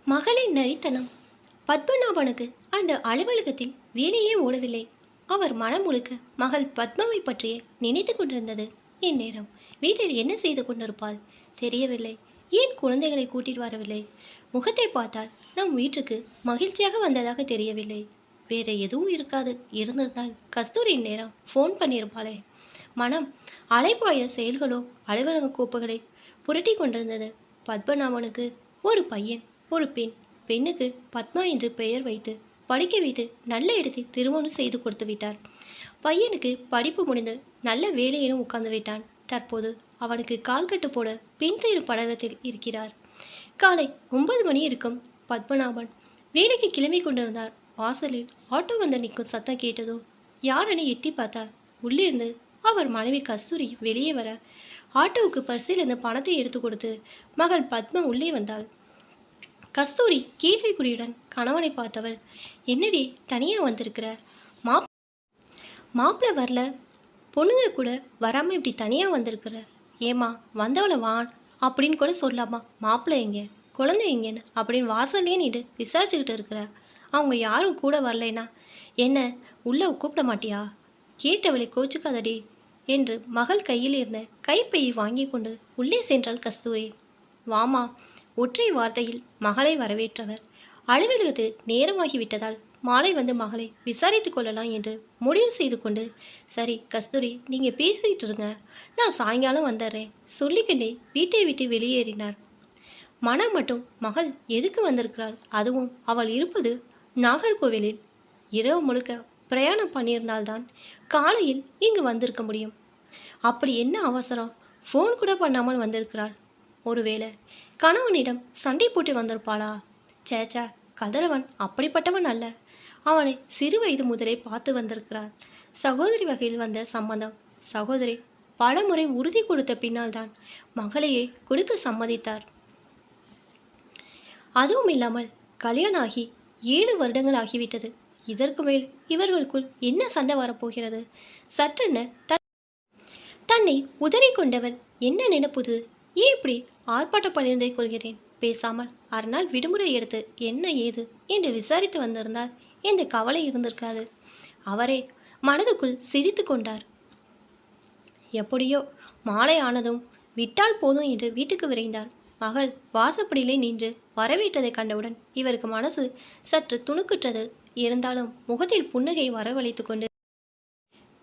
மகளின் நரித்தனம். பத்மநாபனுக்கு அந்த அலுவலகத்தில் வேலையே ஓடவில்லை. அவர் மனம் முழுக்க மகள் பத்மாவை பற்றியே நினைத்து கொண்டிருந்தது. இந்நேரம் வீட்டில் என்ன செய்து கொண்டிருப்பாள் தெரியவில்லை. ஏன் குழந்தைகளை கூட்டிட்டு வரவில்லை? முகத்தை பார்த்தால் நம் வீட்டுக்கு மகிழ்ச்சியாக வந்ததாக தெரியவில்லை. வேற எதுவும் இருக்காது. இருந்திருந்தால் கஸ்தூரி இந்நேரம் ஃபோன் பண்ணியிருப்பாளே. மனம் அலைப்பாய செயல்களோ அலுவலக கோப்புகளை புரட்டி கொண்டிருந்தது. பத்மநாபனுக்கு ஒரு பையன், ஒரு பெண். பெண்ணுக்கு பத்மா என்று பெயர் வைத்து படிக்க வைத்து நல்ல இடத்தில் திருமணம் செய்து கொடுத்து விட்டார். பையனுக்கு படிப்பு முடிந்து நல்ல வேலையிலும் உட்கார்ந்து விட்டான். தற்போது அவனுக்கு கால்கட்டு போட பெண் தேடும் படலத்தில் இருக்கிறார். காலை 9 மணி இருக்கும். பத்மநாபன் வேலைக்கு கிளம்பி கொண்டிருந்தார். வாசலில் ஆட்டோ வந்து நிற்கும் சத்தம் கேட்டதோ யாரென எட்டி பார்த்தார். உள்ளிருந்து அவர் மனைவி கஸ்தூரி வெளியே வர ஆட்டோவுக்கு பர்சிலிருந்து பணத்தை எடுத்து கொடுத்து மகள் பத்மா உள்ளே வந்தாள். கஸ்தூரி கேள்விக்குறியுடன் கணவனை பார்த்தவள், என்னடி தனியாக வந்திருக்கிற? மாப்பிள்ளை வரல, பொண்ணுங்க கூட வராமல் இப்படி தனியாக வந்திருக்கிற? ஏமா வந்தவளை வான் அப்படின்னு கூட சொல்லாமா? மாப்பிள்ளை எங்கே, குழந்தை எங்கேன்னு அப்படின்னு வாசல்லே நீடு விசாரிச்சுக்கிட்டு இருக்கிற. அவங்க யாரும் கூட வரலைன்னா என்ன உள்ளே கூப்பிட மாட்டியா? கேட்டவளை கோச்சுக்காதடி என்று மகள் கையில் இருந்த கைப்பையை வாங்கி கொண்டு உள்ளே சென்றாள் கஸ்தூரி. வாமா. ஒற்றை வார்த்தையில் மகளை வரவேற்றவர். அலுவலகத்தில் நேரமாகிவிட்டதால் மாலை வந்து மகளை விசாரித்து கொள்ளலாம் என்று முடிவு செய்து கொண்டு, சரி கஸ்தூரி நீங்கள் பேசிக்கிட்டு இருங்க, நான் சாயங்காலம் வந்துடுறேன் சொல்லிக்கிட்டே வீட்டை விட்டு வெளியேறினார். மனம் மட்டும் மகள் எதுக்கு வந்திருக்கிறாள்? அதுவும் அவள் இருப்பது நாகர்கோவிலில். இரவு முழுக்க பிரயாணம் பண்ணியிருந்தால்தான் காலையில் இங்கு வந்திருக்க முடியும். அப்படி என்ன அவசரம்? ஃபோன் கூட பண்ணாமல் வந்திருக்கிறாள். ஒருவேளை கணவனிடம் சண்டை போட்டு வந்திருப்பாளா? சேச்சா, கதிரவன் அப்படிப்பட்டவன் அல்ல. அவனை சிறு வயது முதலே பார்த்து வந்திருக்கிறாள். சகோதரி வகையில் வந்த சம்மந்தம். சகோதரி பல முறை உறுதி கொடுத்த பின்னால் தான் மகளையே கொடுக்க சம்மதித்தார். அதுவும் இல்லாமல் கல்யாணம் ஆகி 7 வருடங்கள் ஆகிவிட்டது. இதற்கு மேல் இவர்களுக்குள் என்ன சண்டை வரப்போகிறது? சற்றென்ன தன்னை உதறி கொண்டவன் என்ன நினைப்புது? ஏன் இப்படி ஆர்ப்பாட்ட பகிர்ந்து கொள்கிறேன்? பேசாமல் அரைநாள் விடுமுறை எடுத்து என்ன ஏது என்று விசாரித்து வந்திருந்தால் எந்த கவலை இருந்திருக்காது. அவரே மனதுக்குள் சிரித்து கொண்டார். எப்படியோ மாலை ஆனதும் விட்டால் போதும் என்று வீட்டுக்கு விரைந்தார். மகள் வாசப்படியிலே நின்று வரவேற்றதை கண்டவுடன் இவருக்கு மனசு சற்று துணுக்குற்றது. இருந்தாலும் முகத்தில் புன்னகை வரவழைத்து கொண்டு,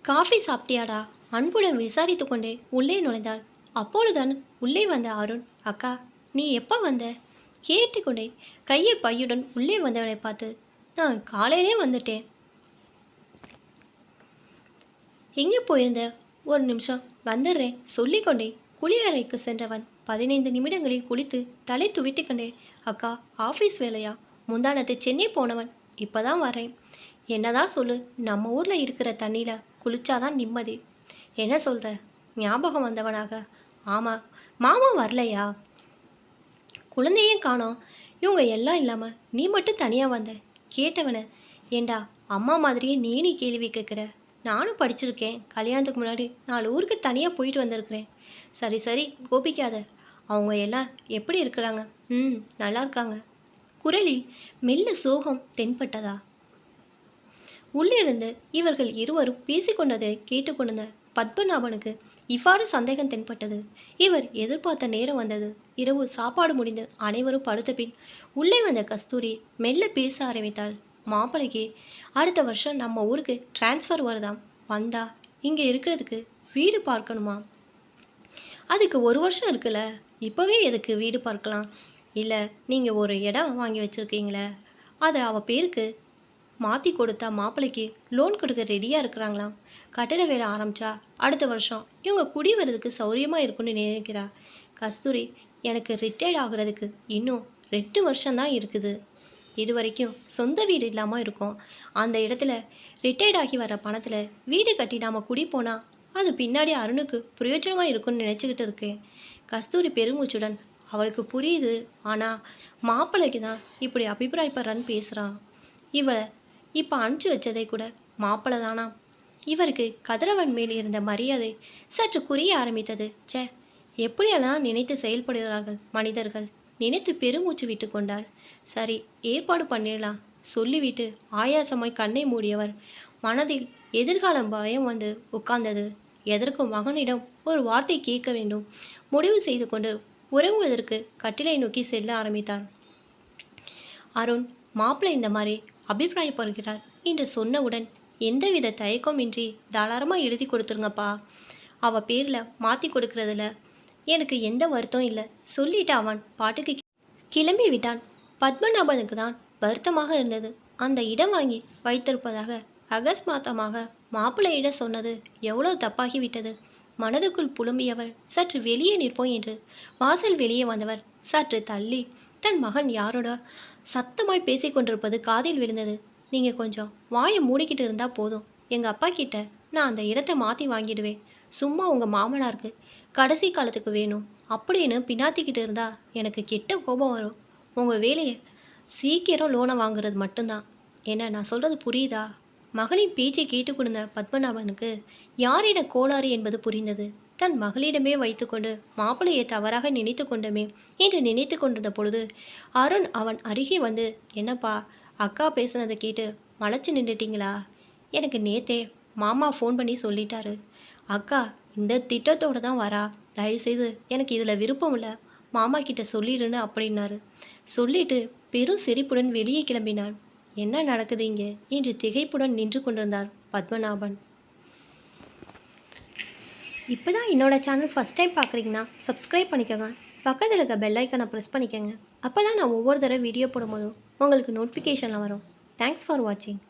காஃபி சாப்பிட்டியாடா அன்புடன் விசாரித்து கொண்டே உள்ளே நுழைந்தாள். அப்பொழுதுதான் உள்ளே வந்த அருண், அக்கா நீ எப்போ வந்த கேட்டுக்கொண்டே கையில் பையுடன் உள்ளே வந்தவனை பார்த்து, நான் காலையிலே வந்துட்டேன். எங்கே போயிருந்த? ஒரு நிமிஷம் வந்துடுறேன் சொல்லிக்கொண்டே குளியறைக்கு சென்றவன் 15 நிமிடங்களில் குளித்து தலை துவிட்டுக்கொண்டே, அக்கா ஆஃபீஸ் வேலையா? முந்தானத்து சென்னை போனவன், இப்போதான் வரேன். என்னதான் சொல்லு, நம்ம ஊரில் இருக்கிற தண்ணியில் குளிச்சாதான் நிம்மதி. என்ன சொல்கிற? ஞாபகம் வந்தவனாக? ஆமாம். மாமா வரலையா? குழந்தையும் காணோம். இவங்க எல்லாம் இல்லாமல் நீ மட்டும் தனியாக வந்த கேட்டவன, ஏண்டா அம்மா மாதிரியே நீ கேள்வி கேட்குற? நானும் படிச்சிருக்கேன். கல்யாணத்துக்கு முன்னாடி 4 ஊருக்கு தனியாக போயிட்டு வந்திருக்கிறேன். சரி சரி கோபிக்காத. அவங்க எல்லாம் எப்படி இருக்கிறாங்க? நல்லா இருக்காங்க. குரலில் மெல்ல சோகம் தென்பட்டதா? உள்ளிருந்து இவர்கள் இருவரும் பேசிக்கொண்டதை கேட்டுக்கொண்டிருந்த பத்மநாபனுக்கு இவ்வாறு சந்தேகம் தென்பட்டது. இவர் எதிர்பார்த்த நேரம் வந்தது. இரவு சாப்பாடு முடிந்து அனைவரும் படுத்த பின் உள்ளே வந்த கஸ்தூரி மெல்ல பேச ஆரம்பித்தாள். மாப்பிளைக்கு அடுத்த வருஷம் நம்ம ஊருக்கு டிரான்ஸ்ஃபர் வருதாம். வந்தா இங்கே இருக்கிறதுக்கு வீடு பார்க்கணுமா? அதுக்கு 1 வருஷம் இருக்குல்ல, இப்போவே எதுக்கு வீடு பார்க்கலாம்? இல்லை நீங்கள் ஒரு இடம் வாங்கி வச்சுருக்கீங்களே, அதை அவள் பேருக்கு மாற்றி கொடுத்தா மாப்பிள்ளைக்கு லோன் கொடுக்க ரெடியாக இருக்கிறாங்களாம். கட்டட வேலை ஆரம்பித்தா அடுத்த வருஷம் இவங்க குடி வர்றதுக்கு சௌரியமாக இருக்குன்னு நினைக்கிறா. கஸ்தூரி எனக்கு ரிட்டையர்ட் ஆகிறதுக்கு இன்னும் 2 வருஷம்தான் இருக்குது. இது வரைக்கும் சொந்த வீடு இல்லாமல் இருக்கும். அந்த இடத்துல ரிட்டையர்ட் ஆகி வர பணத்தில் வீடு கட்டி நாம் குடி போனால் அது பின்னாடி அருணுக்கு பிரயோஜனமாக இருக்குன்னு நினச்சிக்கிட்டு இருக்கேன். கஸ்தூரி பெருமூச்சுடன், அவளுக்கு புரியுது, ஆனால் மாப்பிள்ளைக்கு தான் இப்படி அபிப்பிராயப்படுறான்னு பேசுகிறான். இவளை இப்போ அனுப்பிச்சி வச்சதை கூட மாப்பிள்ளை தானா? இவருக்கு கதிரவன் மேல் இருந்த மரியாதை சற்று குறைய ஆரம்பித்தது. எப்படியெல்லாம் நினைத்து செயல்படுகிறார்கள் மனிதர்கள். நினைத்து பெருமூச்சு விட்டு கொண்டார். சரி, ஏற்பாடு பண்ணிடலாம் சொல்லிவிட்டு ஆயாசமாய் கண்ணை மூடியவர் மனதில் எதிர்காலம் பயம் வந்து உட்கார்ந்தது. எதற்கும் மகனிடம் ஒரு வார்த்தை கேட்க வேண்டும் முடிவு செய்து கொண்டு உறங்குவதற்கு கட்டிலை நோக்கி செல்ல ஆரம்பித்தார். அருண், மாப்பிள்ளை இந்த மாதிரி அபிப்பிராயப்படுகிறார் என்று சொன்னவுடன் எந்தவித தயக்கமின்றி தாராளமாக எழுதி கொடுத்துருங்கப்பா. அவள் பேரில் மாற்றி கொடுக்கறதில்ல எனக்கு எந்த வருத்தம் இல்லை சொல்லிட்டு அவன் பாட்டுக்கு கிளம்பி விட்டான். பத்மநாபனுக்கு தான் வருத்தமாக இருந்தது. அந்த இடம் வாங்கி வைத்திருப்பதாக அகஸ்மாத்தமாக மாப்பிள்ளையிடம் சொன்னது எவ்வளோ தப்பாகிவிட்டது. மனதுக்குள் புலம்பியவர் சற்று வெளியே நிற்போம் என்று வாசல் வெளியே வந்தவர் சற்று தள்ளி தன் மகன் யாரோட சத்தமாய் பேசிக்கொண்டிருப்பது காதில் விழுந்தது. நீங்கள் கொஞ்சம் வாயை மூடிக்கிட்டு இருந்தால் போதும். எங்கள் அப்பா கிட்ட நான் அந்த இடத்தை மாற்றி வாங்கிடுவேன். சும்மா உங்கள் மாமனாருக்கு கடைசி காலத்துக்கு வேணும் அப்படின்னு பின்னாத்திக்கிட்டு இருந்தால் எனக்கு கெட்ட கோபம் வரும். உங்கள் வேலையை சீக்கிரம் லோனை வாங்குறது மட்டும்தான். என்ன நான் சொல்கிறது புரியுதா? மகளின் பேச்சை கேட்டுக்கொடுத்த பத்மநாபனுக்கு யாரிட கோளாறு என்பது புரிந்தது. தன் மகளிடமே வைத்துக்கொண்டு மாப்பிள்ளையை தவறாக நினைத்து கொண்டமே என்று நினைத்து கொண்டிருந்த பொழுது அருண் அவன் அருகே வந்து, என்னப்பா அக்கா பேசுனதை கேட்டு மலைச்சு நின்றுட்டீங்களா? எனக்கு நேத்தே மாமா ஃபோன் பண்ணி சொல்லிட்டாரு. அக்கா இந்த திட்டத்தோடு தான் வரா. தயவுசெய்து எனக்கு இதில் விருப்பம் இல்லை, மாமா கிட்ட சொல்லிடுன்னு அப்படின்னாரு. சொல்லிட்டு பெரும் சிரிப்புடன் வெளியே கிளம்பினான். என்ன நடக்குது இங்கே என்று திகைப்புடன் நின்று கொண்டிருந்தார் பத்மநாபன். இப்போ தான் என்னோடய சேனல் ஃபஸ்ட் டைம் பார்க்குறீங்கன்னா சப்ஸ்கிரைப் பண்ணிக்கோங்க. பக்கத்தில் இருக்க பெல் ஐக்கனை ப்ரெஸ் பண்ணிக்கோங்க. அப்போ தான் நான் ஒவ்வொரு தடவை வீடியோ போடும்போதும் உங்களுக்கு நோட்டிஃபிகேஷனில் வரும். தேங்க்ஸ் ஃபார் வாட்சிங்.